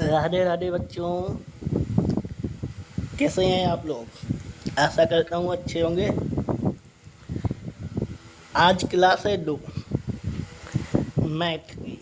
राधे राधे बच्चों, कैसे हैं आप लोग। आशा करता हूँ अच्छे होंगे। आज क्लास है 2 मैथ की।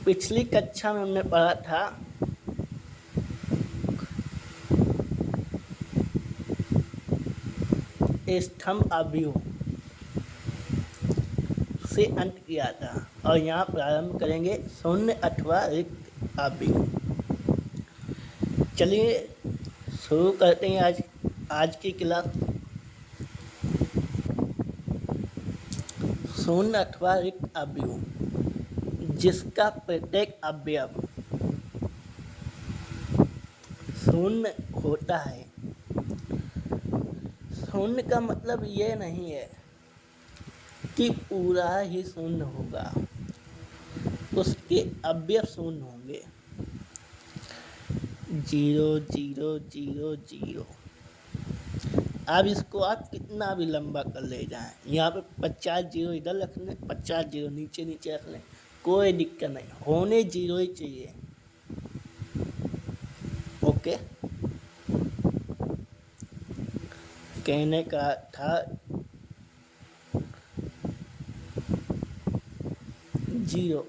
पिछली कक्षा में हमने पढ़ा था स्तंभ अवयव से अंत किया था और यहाँ प्रारंभ करेंगे शून्य अथवा रिक्त अवयव। चलिए शुरू करते हैं आज की क्लास। शून्य अथवा रिक्त अवयव जिसका प्रत्येक अवयव शून्य होता है। शून्य का मतलब ये नहीं है कि पूरा ही शून्य होगा, उसके अवयव शून्य होंगे। 0 0 0 0। अब इसको आप कितना भी लंबा कर ले जाएं, यहाँ पे 50 जीरो इधर रख लें, 50 जीरो नीचे रख लें, कोई दिक्कत नहीं, होने 0 ही चाहिए। ओके, कहने का था 0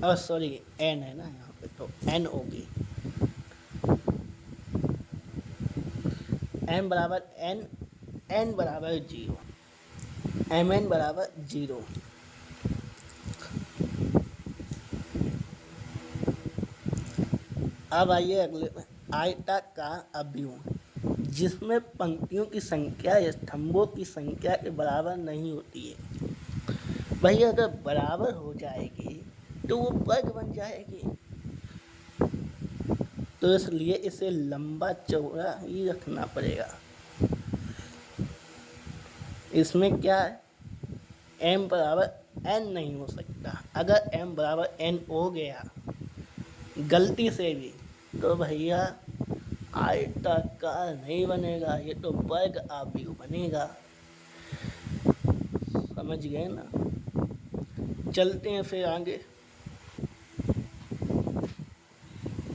और सॉरी n है ना, यहाँ पे तो n होगी। m बराबर n बराबर 0, mn बराबर 0। अब आइए अगले में, आयताकार अवयव जिसमें पंक्तियों की संख्या स्तंभों की संख्या के बराबर नहीं होती है। भाई अगर बराबर हो जाएगी तो वो वर्ग बन जाएगी, तो इसलिए इसे लंबा चौड़ा ही रखना पड़ेगा। इसमें क्या है, m बराबर n नहीं हो सकता। अगर m बराबर n हो गया गलती से भी तो भैया आयताकार नहीं बनेगा, ये तो वर्ग अवयव बनेगा। समझ गए ना। चलते हैं फिर आगे।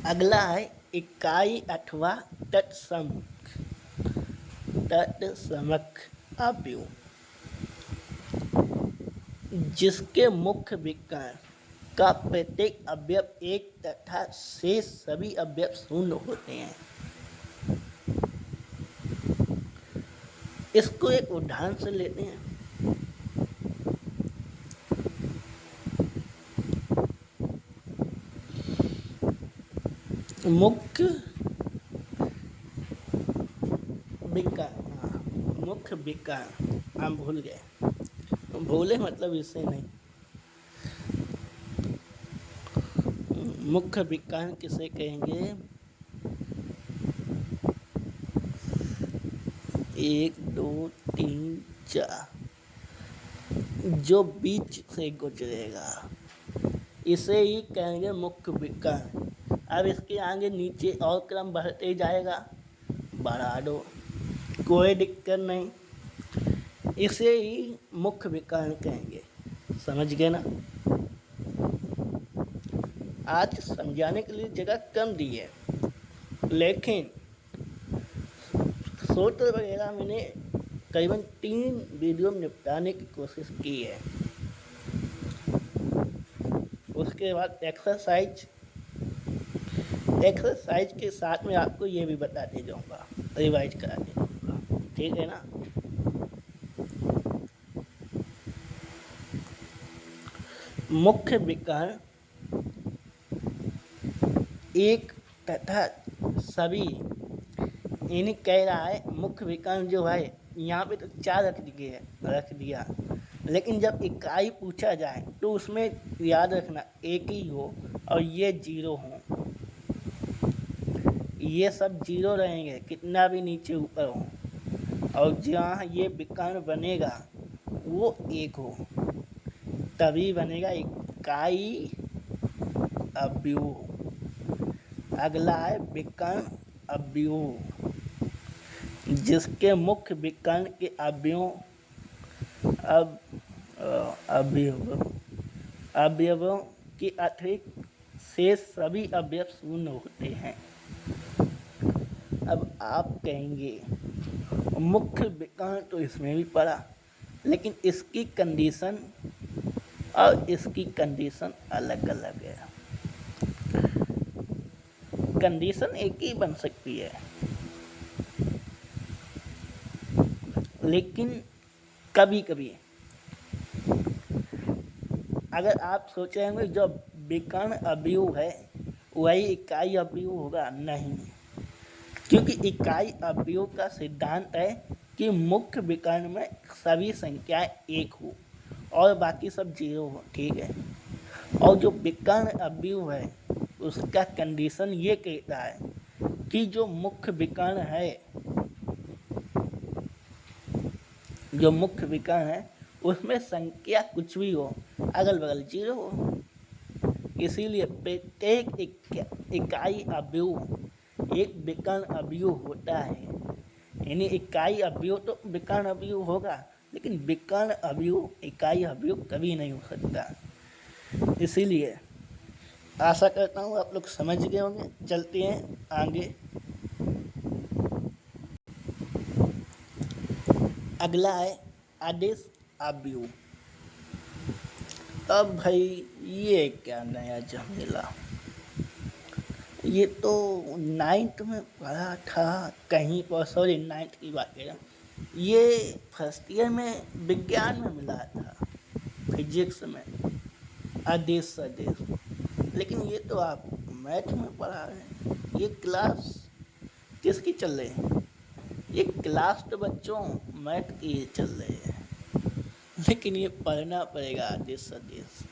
अगला है इकाई अथवा तत्समक अवयव जिसके मुख्य विकर्ण का प्रत्येक अवयव 1 तथा शेष सभी अवयव शून्य होते हैं। इसको एक उदाहरण से लेते हैं। मुख्य विकर्ण हम भूल गए, भूले मतलब इससे नहीं। मुख्य विकर्ण किसे कहेंगे, 1 2 3 4 जो बीच से गुजरेगा इसे ही कहेंगे मुख्य विकर्ण। अब इसके आगे नीचे और क्रम बढ़ते जाएगा, बढ़ा दो, कोई दिक्कत नहीं, इसे ही मुख्य विकर्ण कहेंगे। समझ गए ना। आज समझाने के लिए जगह कम दी है, लेकिन सूत्र वगैरह मैंने करीबन 3 वीडियो में निपटाने की कोशिश की है। उसके बाद एक्सरसाइज के साथ में आपको ये भी बताते जाऊंगा, रिवाइज कराते जाऊंगा, ठीक है ना। मुख्य विकर्ण 1 तथा सभी, यानी कह रहा है मुख्य विकर्ण जो है यहाँ पे तो 4 रख दिया, लेकिन जब इकाई पूछा जाए तो उसमें याद रखना एक ही हो और ये 0 हो, ये सब 0 रहेंगे कितना भी नीचे ऊपर हो, और जहाँ ये विकर्ण बनेगा वो 1 हो, तभी बनेगा इकाई अवयव। अगला है विकर्ण अवयव जिसके मुख्य विकर्ण के अवयवों की अतिरिक्त शेष सभी अवयव शून्य होते हैं। अब आप कहेंगे मुख्य विकर्ण तो इसमें भी पड़ा, लेकिन इसकी कंडीशन और इसकी कंडीशन अलग अलग है। कंडीशन एक ही बन सकती है, लेकिन कभी कभी अगर आप सोचेंगे जो विकर्ण अवयव है वही इकाई अवयव होगा, नहीं, क्योंकि इकाई अवयव का सिद्धांत है कि मुख्य विकर्ण में सभी संख्याएं एक हो और बाकी सब जीरो हो, ठीक है। और जो विकर्ण अवयव है उसका कंडीशन ये कहता है कि जो मुख्य विकर्ण है उसमें संख्या कुछ भी हो, अगल बगल जीरो हो। इसीलिए प्रत्येक इकाई अवयव एक विकर्ण अवयव होता है। यानी इकाई अवयव तो विकर्ण अवयव होगा, लेकिन विकर्ण अवयव इकाई अवयव कभी नहीं हो सकता। इसीलिए आशा करता हूँ आप लोग समझ गए होंगे। चलते हैं आगे। अगला है आदेश अवयव। अब भाई ये क्या नया झमेला, ये तो 9th में पढ़ा था कहीं पर, सॉरी 9th की बात कर रहा हूँ, ये फर्स्ट ईयर में विज्ञान में मिला था, फिजिक्स में, आदेश सदिश। लेकिन ये तो आप मैथ में पढ़ा रहे हैं। ये क्लास किसकी चल रही है? ये क्लास तो बच्चों मैथ की चल रही है, लेकिन ये पढ़ना पड़ेगा आदेश सदिश,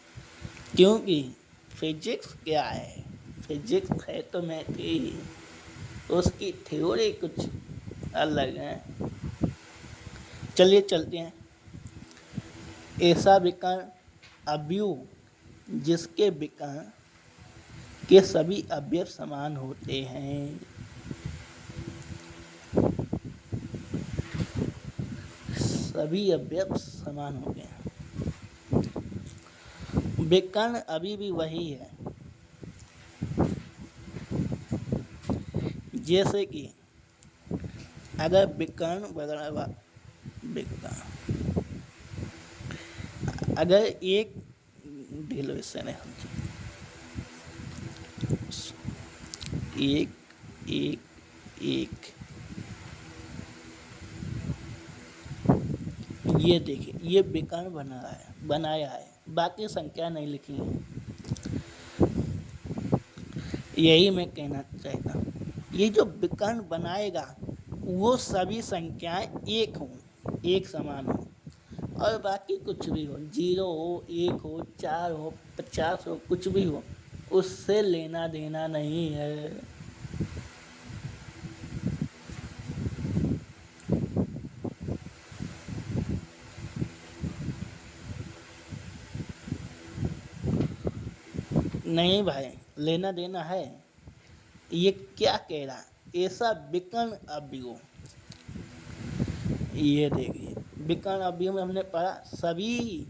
क्योंकि फिजिक्स क्या है, फिजिक्स है तो मैथ ही, उसकी थ्योरी कुछ अलग है। चलिए चलते हैं। ऐसा विकर्ण अवयव जिसके विकर्ण के सभी अवयव समान होते हैं। सभी अवयव समान होते हैं। विकर्ण अभी भी वही है, जैसे कि अगर विकर्ण अगर एक ढीलो इससे नहीं एक एक एक ये देखिए, ये विकर्ण बनाया है, बाकी संख्या नहीं लिखी है। यही मैं कहना चाहता हूँ, ये जो विकर्ण बनाएगा वो सभी संख्याएं एक हों, एक समान हो, और बाकी कुछ भी हो, 0 हो, 1 हो, 4 हो, 50 हो, कुछ भी हो, उससे लेना देना नहीं है। नहीं भाई, लेना देना है। ये क्या कह रहा, ऐसा विकर्ण अवयव, ये देखिए विकर्ण अवयव में हमने पढ़ा सभी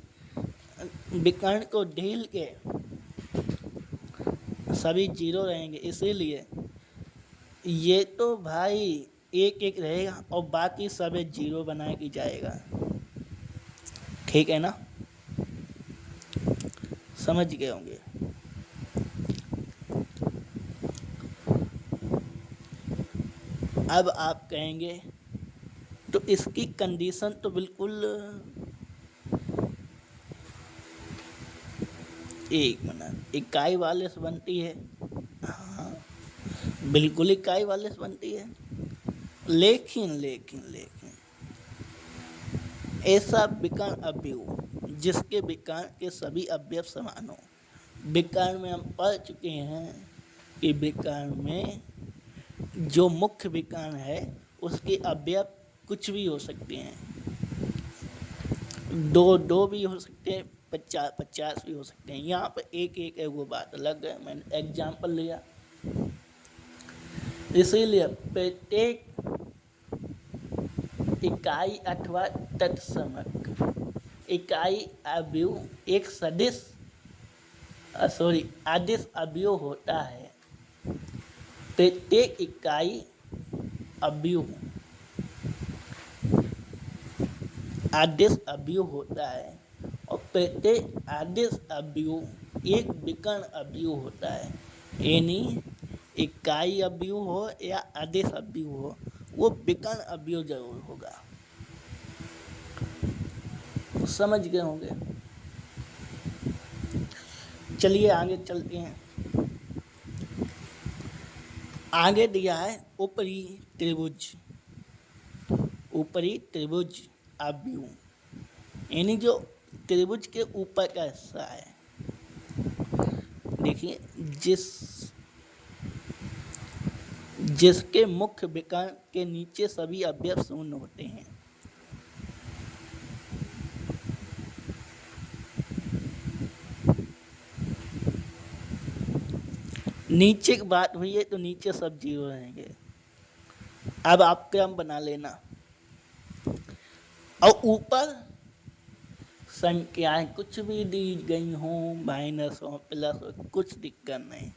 विकर्ण को ढील के सभी 0 रहेंगे, इसीलिए ये तो भाई एक एक रहेगा और बाकी सभी 0 बना के जाएगा, ठीक है ना, समझ गए होंगे। अब आप कहेंगे तो इसकी कंडीशन तो बिल्कुल, एक मिनट, इकाई वाले से बनती है, हाँ बिल्कुल इकाई वाले से बनती है, लेकिन लेकिन लेकिन ऐसा विकर्ण अवयव जिसके विकर्ण के सभी अवयव समान हो। विकर्ण में हम पढ़ चुके हैं कि विकर्ण में जो मुख्य विकर्ण है उसके अवयव कुछ भी हो सकते हैं, 2 भी हो सकते हैं, 50 भी हो सकते हैं। यहाँ पर एक है, वो बात अलग है, मैंने एग्जाम्पल लिया। इसीलिए प्रत्येक इकाई अथवा तत्समक इकाई अवयव एक सदिश सॉरी, अदिश अवयव होता है। प्रत्येक इकाई अवयव आदेश अवयव होता है और प्रत्येक आदेश अवयव एक विकर्ण अवयव होता है। यानी इकाई अवयव हो या आदेश अवयव हो, वो विकर्ण अवयव जरूर होगा। समझ गए होंगे। चलिए आगे चलते हैं। आगे दिया है ऊपरी त्रिभुज। ऊपरी त्रिभुज अवयव यानी जो त्रिभुज के ऊपर का हिस्सा है। देखिए, जिसके मुख्य विकर्ण के नीचे सभी अवयव शून्य होते हैं। नीचे की बात हुई है तो नीचे सब जीरो रहेंगे। अब आप क्रम बना लेना और ऊपर संख्याएं कुछ भी दी गई हों, माइनस हो प्लस हो, कुछ दिक्कत नहीं।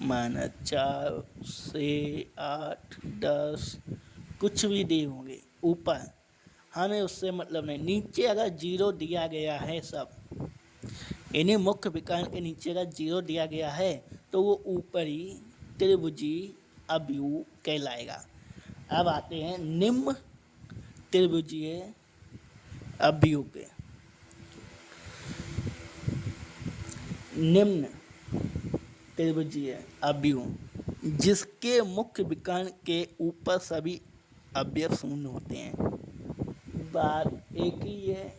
माइनस 4 से 8 10 कुछ भी दिए होंगे ऊपर, हमें उससे मतलब नहीं। नीचे अगर जीरो दिया गया है सब, यानी मुख्य विकर्ण के नीचे अगर जीरो दिया गया है तो वो ऊपरी त्रिभुजी अवयव कहलाएगा। अब आते हैं निम्न त्रिभुजीय अवयव के। निम्न त्रिभुजीय अवयव जिसके मुख्य विकर्ण के ऊपर सभी अवयव शून्य होते हैं। बात एक ही है,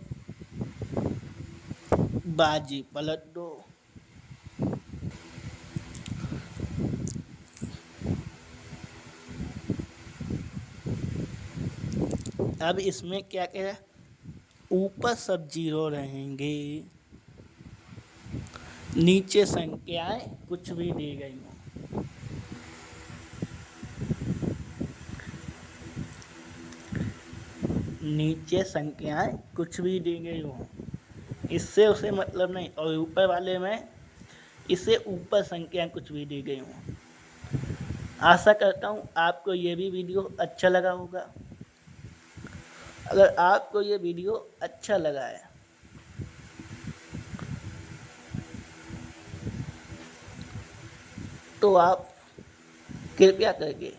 बाजी पलट दो। अब इसमें क्या कह रहा है, ऊपर सब जीरो रहेंगे, नीचे संख्याएं कुछ भी दी गई हो। नीचे संख्याएं कुछ भी दी गई हो, इससे उसे मतलब नहीं। और ऊपर वाले में इससे ऊपर संख्याएं कुछ भी दी गई हो। आशा करता हूँ आपको ये भी वीडियो अच्छा लगा होगा। अगर आपको ये वीडियो अच्छा लगा है तो आप कृपया करके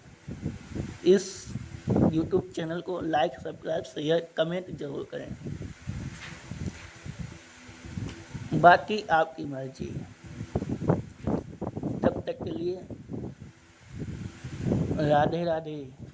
इस YouTube चैनल को लाइक, सब्सक्राइब, शेयर, कमेंट जरूर करें। बाकी आपकी मर्जी। तब तक के लिए राधे राधे।